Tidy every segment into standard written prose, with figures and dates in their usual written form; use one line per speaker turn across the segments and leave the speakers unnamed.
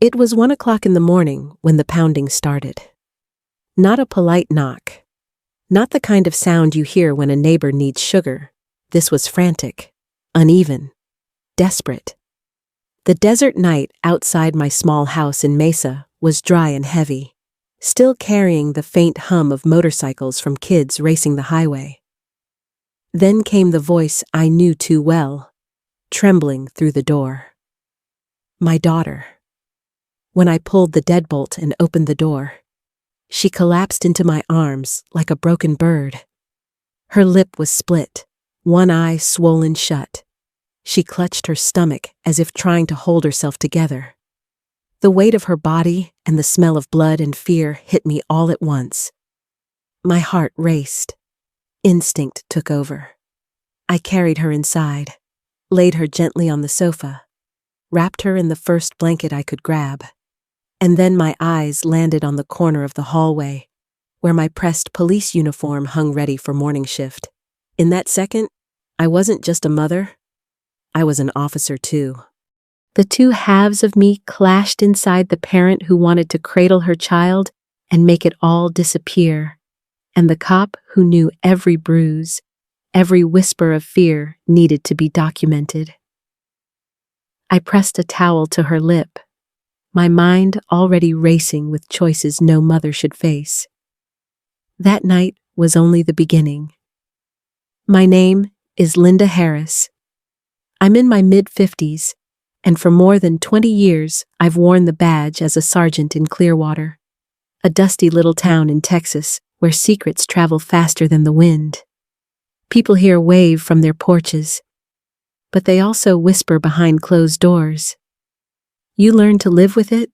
It was 1 o'clock in the morning when the pounding started. Not a polite knock. Not the kind of sound you hear when a neighbor needs sugar. This was frantic, uneven, desperate. The desert night outside my small house in Mesa was dry and heavy, still carrying the faint hum of motorcycles from kids racing the highway. Then came the voice I knew too well, trembling through the door. My daughter. When I pulled the deadbolt and opened the door, she collapsed into my arms like a broken bird. Her lip was split, one eye swollen shut. She clutched her stomach as if trying to hold herself together. The weight of her body and the smell of blood and fear hit me all at once. My heart raced. Instinct took over. I carried her inside, laid her gently on the sofa, wrapped her in the first blanket I could grab, and then my eyes landed on the corner of the hallway, where my pressed police uniform hung ready for morning shift. In that second, I wasn't just a mother, I was an officer too. The two halves of me clashed inside the parent who wanted to cradle her child and make it all disappear, and the cop who knew every bruise, every whisper of fear needed to be documented. I pressed a towel to her lip, my mind already racing with choices no mother should face. That night was only the beginning. My name is Linda Harris. I'm in my mid-50s, and for more than 20 years I've worn the badge as a sergeant in Clearwater, a dusty little town in Texas where secrets travel faster than the wind. People here wave from their porches, but they also whisper behind closed doors. You learn to live with it,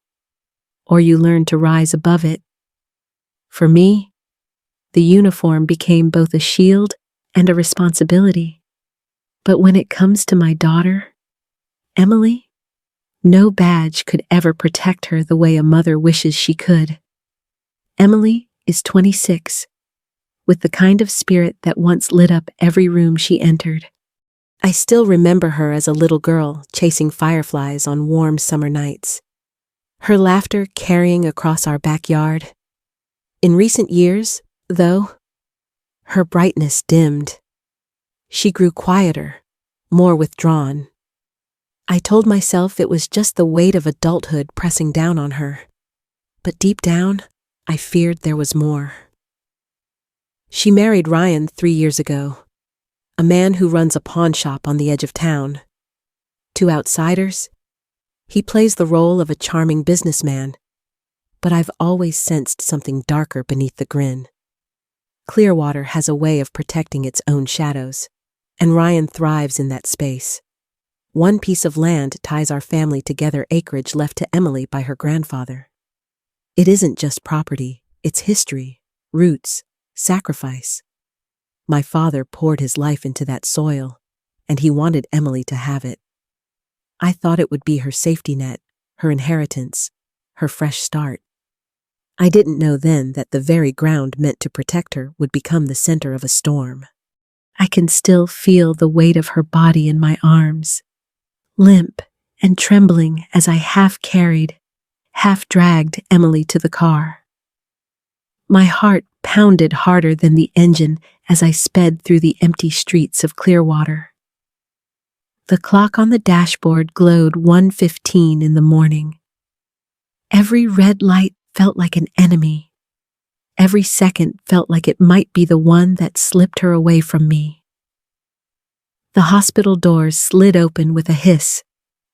or you learn to rise above it. For me, the uniform became both a shield and a responsibility. But when it comes to my daughter, Emily, no badge could ever protect her the way a mother wishes she could. Emily is 26, with the kind of spirit that once lit up every room she entered. I still remember her as a little girl chasing fireflies on warm summer nights, her laughter carrying across our backyard. In recent years, though, her brightness dimmed. She grew quieter, more withdrawn. I told myself it was just the weight of adulthood pressing down on her, but deep down, I feared there was more. She married Ryan 3 years ago, a man who runs a pawn shop on the edge of town. To outsiders, he plays the role of a charming businessman, but I've always sensed something darker beneath the grin. Clearwater has a way of protecting its own shadows, and Ryan thrives in that space. One piece of land ties our family together, acreage left to Emily by her grandfather. It isn't just property, it's history, roots, sacrifice. My father poured his life into that soil, and he wanted Emily to have it. I thought it would be her safety net, her inheritance, her fresh start. I didn't know then that the very ground meant to protect her would become the center of a storm. I can still feel the weight of her body in my arms, limp and trembling as I half carried, half dragged Emily to the car. My heart pounded harder than the engine as I sped through the empty streets of Clearwater. The clock on the dashboard glowed 1:15 in the morning. Every red light felt like an enemy. Every second felt like it might be the one that slipped her away from me. The hospital doors slid open with a hiss,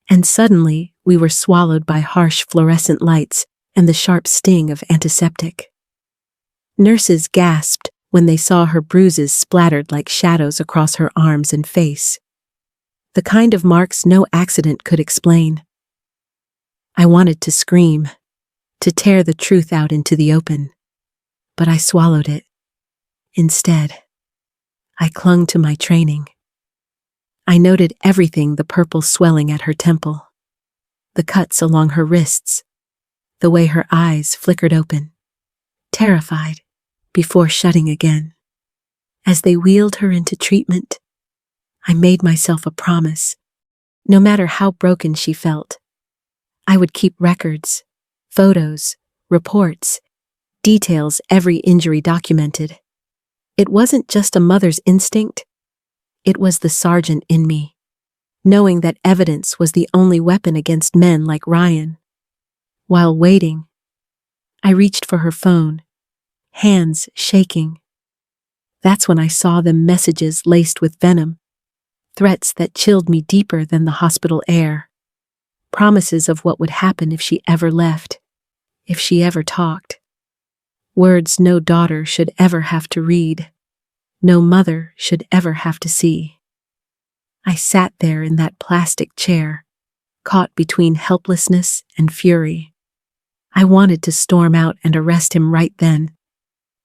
and suddenly we were swallowed by harsh fluorescent lights and the sharp sting of antiseptic. Nurses gasped when they saw her bruises splattered like shadows across her arms and face, the kind of marks no accident could explain. I wanted to scream, to tear the truth out into the open, but I swallowed it. Instead, I clung to my training. I noted everything: the purple swelling at her temple, the cuts along her wrists, the way her eyes flickered open, terrified, before shutting again. As they wheeled her into treatment, I made myself a promise. No matter how broken she felt, I would keep records, photos, reports, details, every injury documented. It wasn't just a mother's instinct, it was the sergeant in me, knowing that evidence was the only weapon against men like Ryan. While waiting, I reached for her phone, hands shaking. That's when I saw the messages laced with venom, threats that chilled me deeper than the hospital air, promises of what would happen if she ever left, if she ever talked. Words no daughter should ever have to read, no mother should ever have to see. I sat there in that plastic chair, caught between helplessness and fury. I wanted to storm out and arrest him right then,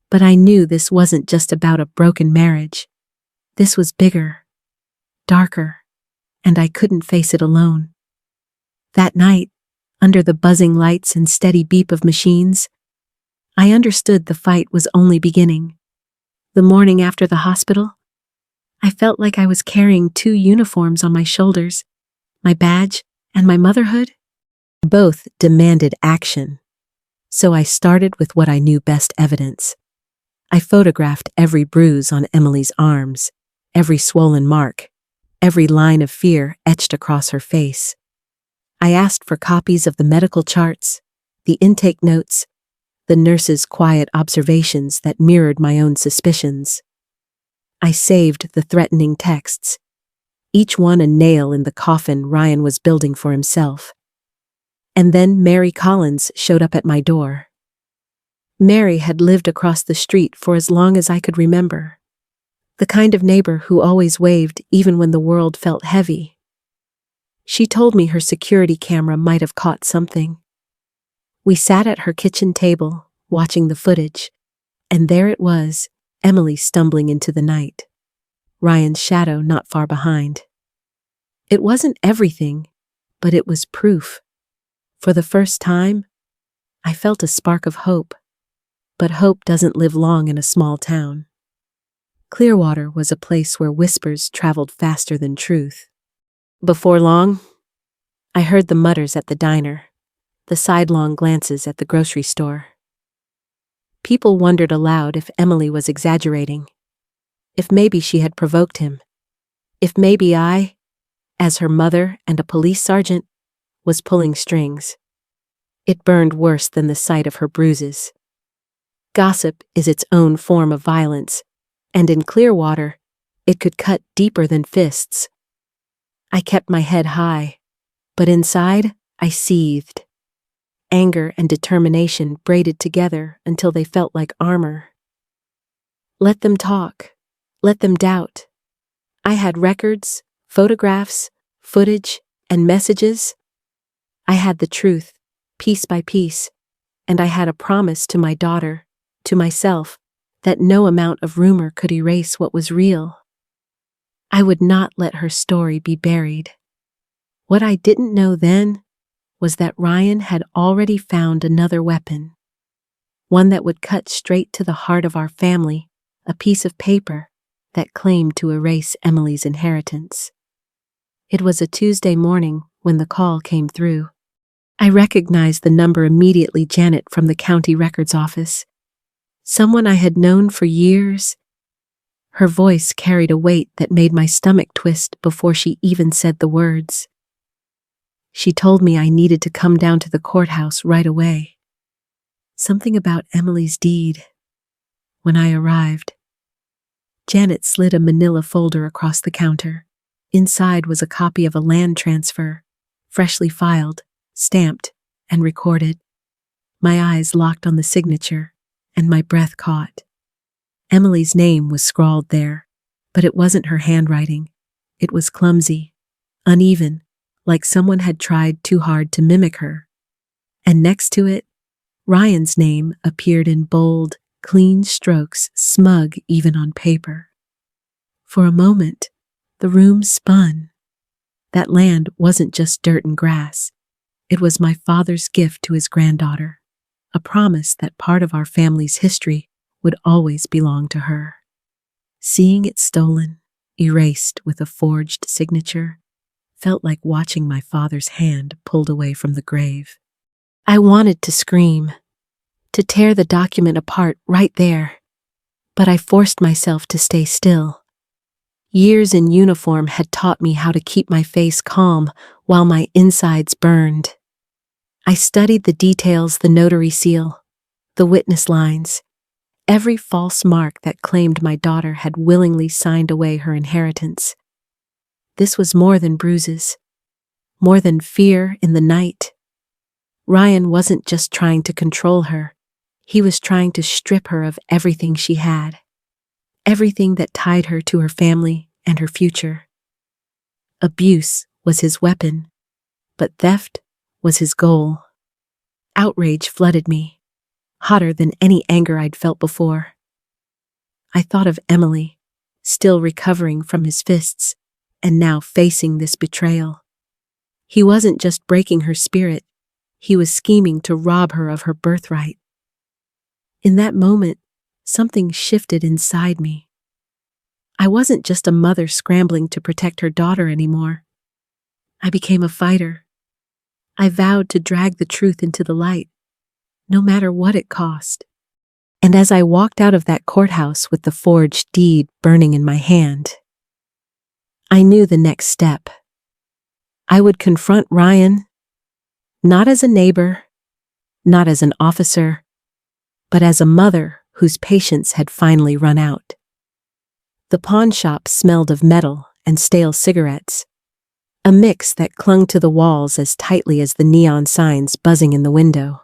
but I knew this wasn't just about a broken marriage. This was bigger, darker, and I couldn't face it alone. That night, under the buzzing lights and steady beep of machines, I understood the fight was only beginning. The morning after the hospital, I felt like I was carrying two uniforms on my shoulders, my badge and my motherhood. Both demanded action. So I started with what I knew best: evidence. I photographed every bruise on Emily's arms, every swollen mark, every line of fear etched across her face. I asked for copies of the medical charts, the intake notes, the nurse's quiet observations that mirrored my own suspicions. I saved the threatening texts, each one a nail in the coffin Ryan was building for himself. And then Mary Collins showed up at my door. Mary had lived across the street for as long as I could remember, the kind of neighbor who always waved even when the world felt heavy. She told me her security camera might have caught something. We sat at her kitchen table, watching the footage, and there it was, Emily stumbling into the night, Ryan's shadow not far behind. It wasn't everything, but it was proof. For the first time, I felt a spark of hope, but hope doesn't live long in a small town. Clearwater was a place where whispers traveled faster than truth. Before long, I heard the mutters at the diner, the sidelong glances at the grocery store. People wondered aloud if Emily was exaggerating, if maybe she had provoked him, if maybe I, as her mother and a police sergeant, was pulling strings. It burned worse than the sight of her bruises. Gossip is its own form of violence, and in Clearwater, it could cut deeper than fists. I kept my head high, but inside, I seethed. Anger and determination braided together until they felt like armor. Let them talk. Let them doubt. I had records, photographs, footage, and messages. I had the truth, piece by piece, and I had a promise to my daughter, to myself, that no amount of rumor could erase what was real. I would not let her story be buried. What I didn't know then was that Ryan had already found another weapon, one that would cut straight to the heart of our family, a piece of paper that claimed to erase Emily's inheritance. It was a Tuesday morning when the call came through. I recognized the number immediately: Janet from the county records office. Someone I had known for years. Her voice carried a weight that made my stomach twist before she even said the words. She told me I needed to come down to the courthouse right away. Something about Emily's deed. When I arrived, Janet slid a manila folder across the counter. Inside was a copy of a land transfer, freshly filed, stamped, and recorded. My eyes locked on the signature, and my breath caught. Emily's name was scrawled there, but it wasn't her handwriting. It was clumsy, uneven, like someone had tried too hard to mimic her. And next to it, Ryan's name appeared in bold, clean strokes, smug even on paper. For a moment, the room spun. That land wasn't just dirt and grass. It was my father's gift to his granddaughter, a promise that part of our family's history would always belong to her. Seeing it stolen, erased with a forged signature, felt like watching my father's hand pulled away from the grave. I wanted to scream, to tear the document apart right there, but I forced myself to stay still. Years in uniform had taught me how to keep my face calm while my insides burned. I studied the details, the notary seal, the witness lines, every false mark that claimed my daughter had willingly signed away her inheritance. This was more than bruises, more than fear in the night. Ryan wasn't just trying to control her, he was trying to strip her of everything she had, everything that tied her to her family and her future. Abuse was his weapon, but theft was his goal. Outrage flooded me, hotter than any anger I'd felt before. I thought of Emily, still recovering from his fists, and now facing this betrayal. He wasn't just breaking her spirit, he was scheming to rob her of her birthright. In that moment, something shifted inside me. I wasn't just a mother scrambling to protect her daughter anymore. I became a fighter. I vowed to drag the truth into the light, no matter what it cost. And as I walked out of that courthouse with the forged deed burning in my hand, I knew the next step. I would confront Ryan, not as a neighbor, not as an officer, but as a mother whose patience had finally run out. The pawn shop smelled of metal and stale cigarettes, a mix that clung to the walls as tightly as the neon signs buzzing in the window.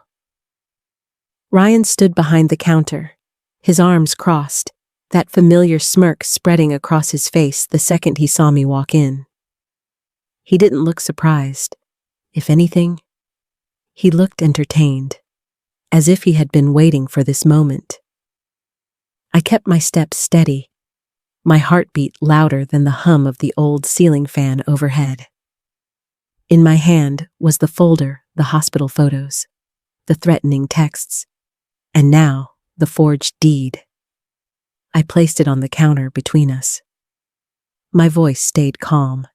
Ryan stood behind the counter, his arms crossed, that familiar smirk spreading across his face the second he saw me walk in. He didn't look surprised. If anything, he looked entertained, as if he had been waiting for this moment. I kept my steps steady, my heartbeat louder than the hum of the old ceiling fan overhead. In my hand was the folder, the hospital photos, the threatening texts, and now the forged deed. I placed it on the counter between us. My voice stayed calm,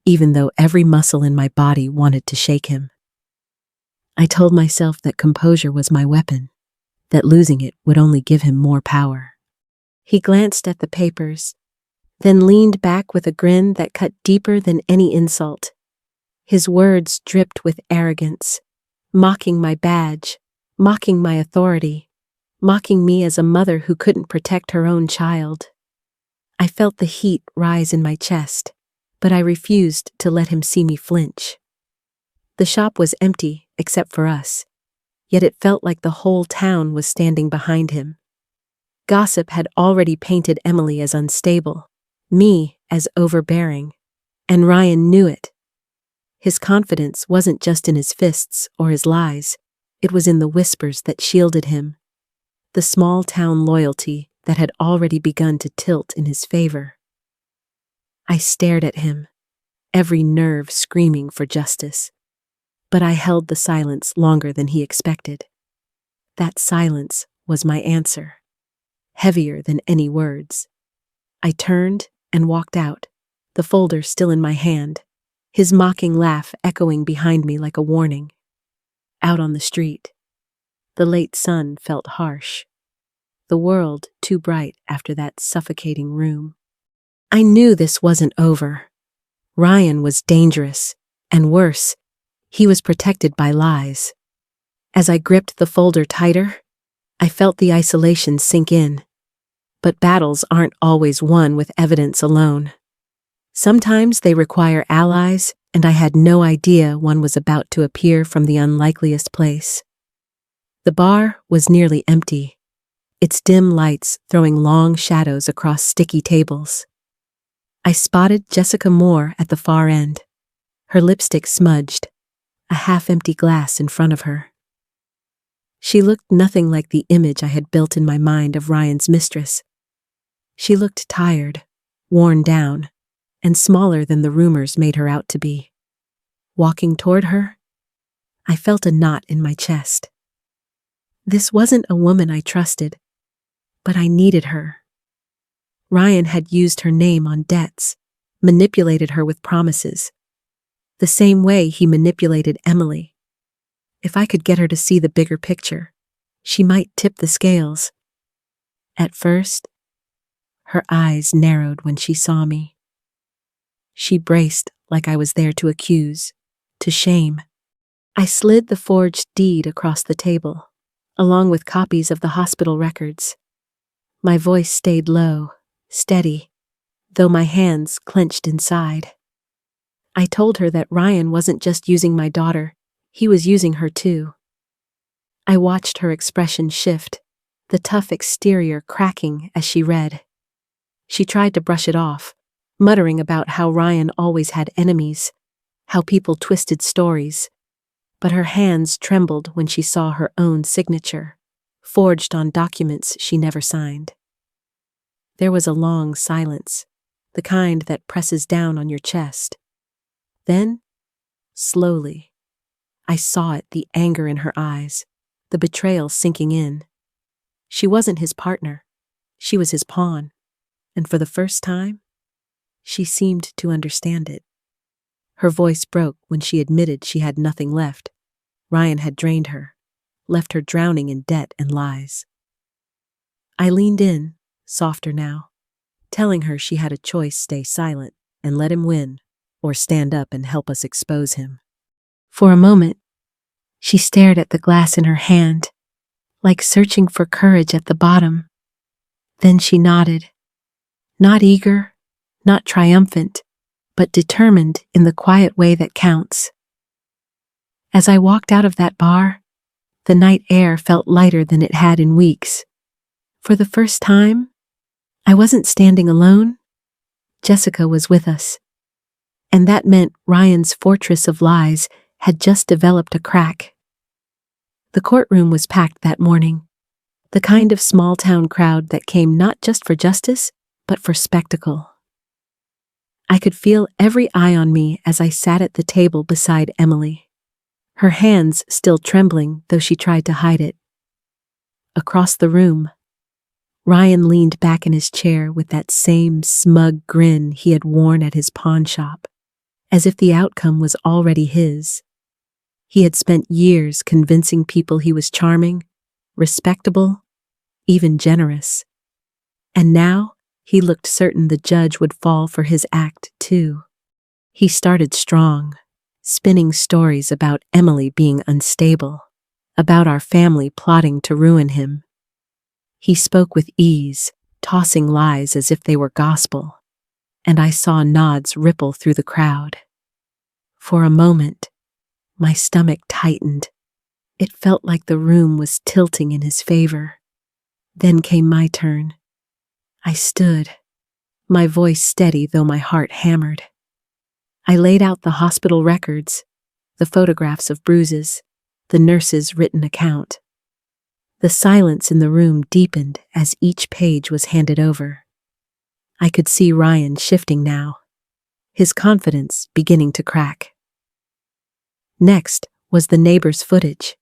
even though every muscle in my body wanted to shake him. I told myself that composure was my weapon, that losing it would only give him more power. He glanced at the papers, then leaned back with a grin that cut deeper than any insult. His words dripped with arrogance, mocking my badge, mocking my authority, mocking me as a mother who couldn't protect her own child. I felt the heat rise in my chest, but I refused to let him see me flinch. The shop was empty except for us, yet it felt like the whole town was standing behind him. Gossip had already painted Emily as unstable, me as overbearing, and Ryan knew it. His confidence wasn't just in his fists or his lies, it was in the whispers that shielded him, the small-town loyalty that had already begun to tilt in his favor. I stared at him, every nerve screaming for justice. But I held the silence longer than he expected. That silence was my answer, heavier than any words. I turned and walked out, the folder still in my hand, his mocking laugh echoing behind me like a warning. Out on the street, the late sun felt harsh, the world too bright after that suffocating room. I knew this wasn't over. Ryan was dangerous, and worse, he was protected by lies. As I gripped the folder tighter, I felt the isolation sink in. But battles aren't always won with evidence alone. Sometimes they require allies, and I had no idea one was about to appear from the unlikeliest place. The bar was nearly empty, its dim lights throwing long shadows across sticky tables. I spotted Jessica Moore at the far end, her lipstick smudged, a half-empty glass in front of her. She looked nothing like the image I had built in my mind of Ryan's mistress. She looked tired, worn down, and smaller than the rumors made her out to be. Walking toward her, I felt a knot in my chest. This wasn't a woman I trusted, but I needed her. Ryan had used her name on debts, manipulated her with promises, the same way he manipulated Emily. If I could get her to see the bigger picture, she might tip the scales. At first, her eyes narrowed when she saw me. She braced like I was there to accuse, to shame. I slid the forged deed across the table, along with copies of the hospital records. My voice stayed low, steady, though my hands clenched inside. I told her that Ryan wasn't just using my daughter, he was using her too. I watched her expression shift, the tough exterior cracking as she read. She tried to brush it off, muttering about how Ryan always had enemies, how people twisted stories. But her hands trembled when she saw her own signature, forged on documents she never signed. There was a long silence, the kind that presses down on your chest. Then, slowly, I saw it, the anger in her eyes, the betrayal sinking in. She wasn't his partner, she was his pawn, and for the first time, she seemed to understand it. Her voice broke when she admitted she had nothing left. Ryan had drained her, left her drowning in debt and lies. I leaned in, softer now, telling her she had a choice: stay silent and let him win, or stand up and help us expose him. For a moment, she stared at the glass in her hand, like searching for courage at the bottom. Then she nodded, not eager, not triumphant, but determined in the quiet way that counts. As I walked out of that bar, the night air felt lighter than it had in weeks. For the first time, I wasn't standing alone. Jessica was with us. And that meant Ryan's fortress of lies had just developed a crack. The courtroom was packed that morning, the kind of small-town crowd that came not just for justice, but for spectacle. I could feel every eye on me as I sat at the table beside Emily, her hands still trembling though she tried to hide it. Across the room, Ryan leaned back in his chair with that same smug grin he had worn at his pawn shop, as if the outcome was already his. He had spent years convincing people he was charming, respectable, even generous. And now, he looked certain the judge would fall for his act, too. He started strong, spinning stories about Emily being unstable, about our family plotting to ruin him. He spoke with ease, tossing lies as if they were gospel, and I saw nods ripple through the crowd. For a moment, my stomach tightened. It felt like the room was tilting in his favor. Then came my turn. I stood, my voice steady though my heart hammered. I laid out the hospital records, the photographs of bruises, the nurse's written account. The silence in the room deepened as each page was handed over. I could see Ryan shifting now, his confidence beginning to crack. Next was the neighbor's footage.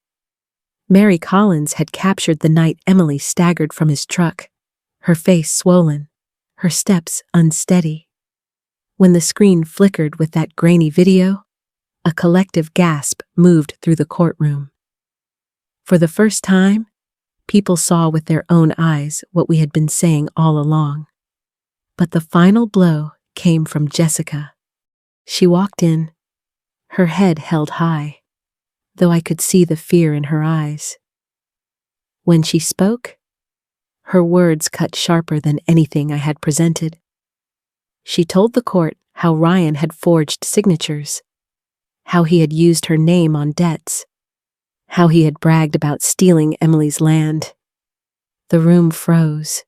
Mary Collins had captured the night Emily staggered from his truck, her face swollen, her steps unsteady. When the screen flickered with that grainy video, a collective gasp moved through the courtroom. For the first time, people saw with their own eyes what we had been saying all along. But the final blow came from Jessica. She walked in, her head held high, though I could see the fear in her eyes. When she spoke, her words cut sharper than anything I had presented. She told the court how Ryan had forged signatures, how he had used her name on debts, how he had bragged about stealing Emily's land. The room froze.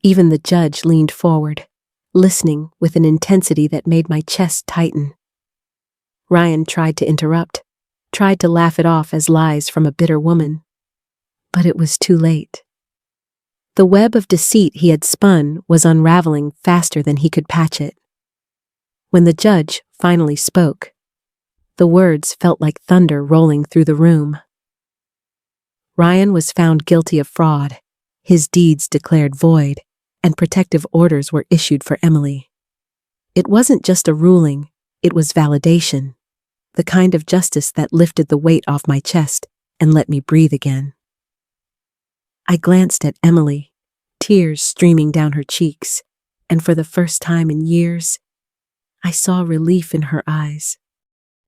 Even the judge leaned forward, listening with an intensity that made my chest tighten. Ryan tried to interrupt, tried to laugh it off as lies from a bitter woman. But it was too late. The web of deceit he had spun was unraveling faster than he could patch it. When the judge finally spoke, the words felt like thunder rolling through the room. Ryan was found guilty of fraud, his deeds declared void, and protective orders were issued for Emily. It wasn't just a ruling, it was validation. the kind of justice that lifted the weight off my chest and let me breathe again. I glanced at Emily, tears streaming down her cheeks, and for the first time in years, I saw relief in her eyes.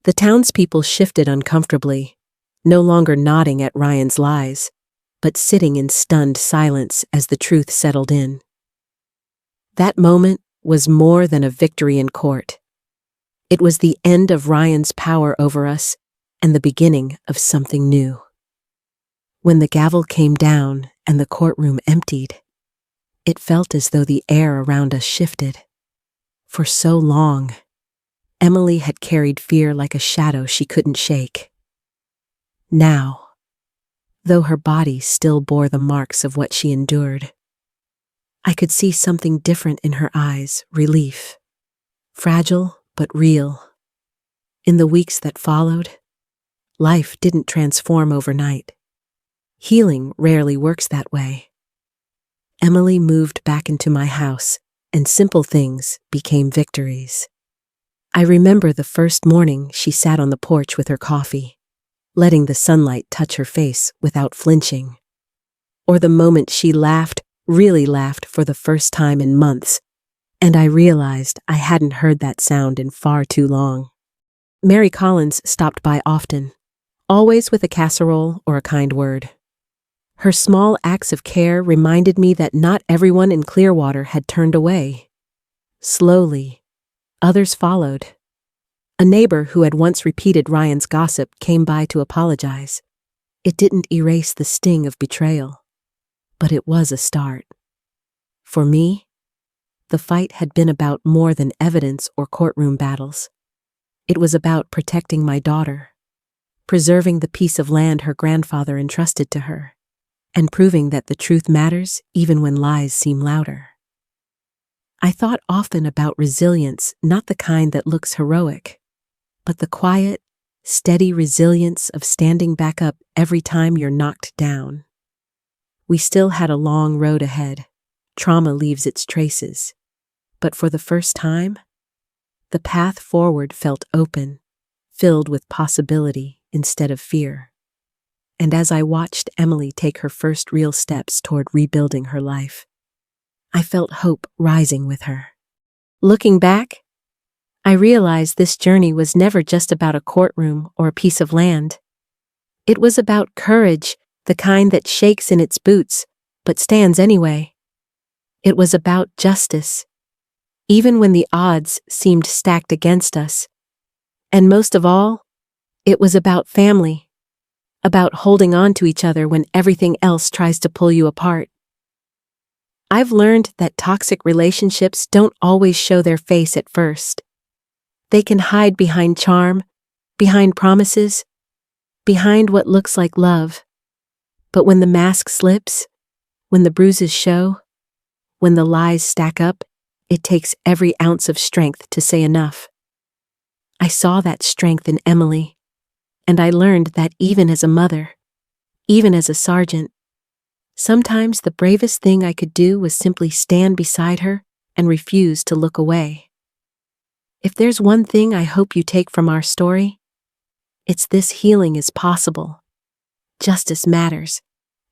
The townspeople shifted uncomfortably, no longer nodding at Ryan's lies, but sitting in stunned silence as the truth settled in. That moment was more than a victory in court. It was the end of Ryan's power over us and the beginning of something new. When the gavel came down and the courtroom emptied, it felt as though the air around us shifted. For so long, Emily had carried fear like a shadow she couldn't shake. Now, though her body still bore the marks of what she endured, I could see something different in her eyes, relief. Fragile, but real. In the weeks that followed, life didn't transform overnight. Healing rarely works that way. Emily moved back into my house, and simple things became victories. I remember the first morning she sat on the porch with her coffee, letting the sunlight touch her face without flinching. Or the moment she laughed, really laughed for the first time in months, and I realized I hadn't heard that sound in far too long. Mary Collins stopped by often, always with a casserole or a kind word. Her small acts of care reminded me that not everyone in Clearwater had turned away. Slowly, others followed. A neighbor who had once repeated Ryan's gossip came by to apologize. It didn't erase the sting of betrayal, but it was a start. For me, the fight had been about more than evidence or courtroom battles. It was about protecting my daughter, preserving the piece of land her grandfather entrusted to her, and proving that the truth matters even when lies seem louder. I thought often about resilience, not the kind that looks heroic, but the quiet, steady resilience of standing back up every time you're knocked down. We still had a long road ahead. Trauma leaves its traces. But for the first time, the path forward felt open, filled with possibility instead of fear. And as I watched Emily take her first real steps toward rebuilding her life, I felt hope rising with her. Looking back, I realized this journey was never just about a courtroom or a piece of land. It was about courage, the kind that shakes in its boots, but stands anyway. It was about justice, even when the odds seemed stacked against us. And most of all, it was about family. About holding on to each other when everything else tries to pull you apart. I've learned that toxic relationships don't always show their face at first. They can hide behind charm, behind promises, behind what looks like love. But when the mask slips, when the bruises show, when the lies stack up, it takes every ounce of strength to say enough. I saw that strength in Emily. And I learned that even as a mother, even as a sergeant, sometimes the bravest thing I could do was simply stand beside her and refuse to look away. If there's one thing I hope you take from our story, it's this: healing is possible. Justice matters,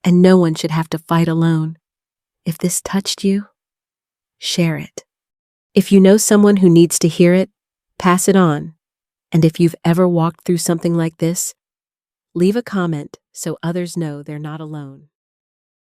and no one should have to fight alone. If this touched you, share it. If you know someone who needs to hear it, pass it on. And if you've ever walked through something like this, leave a comment so others know they're not alone.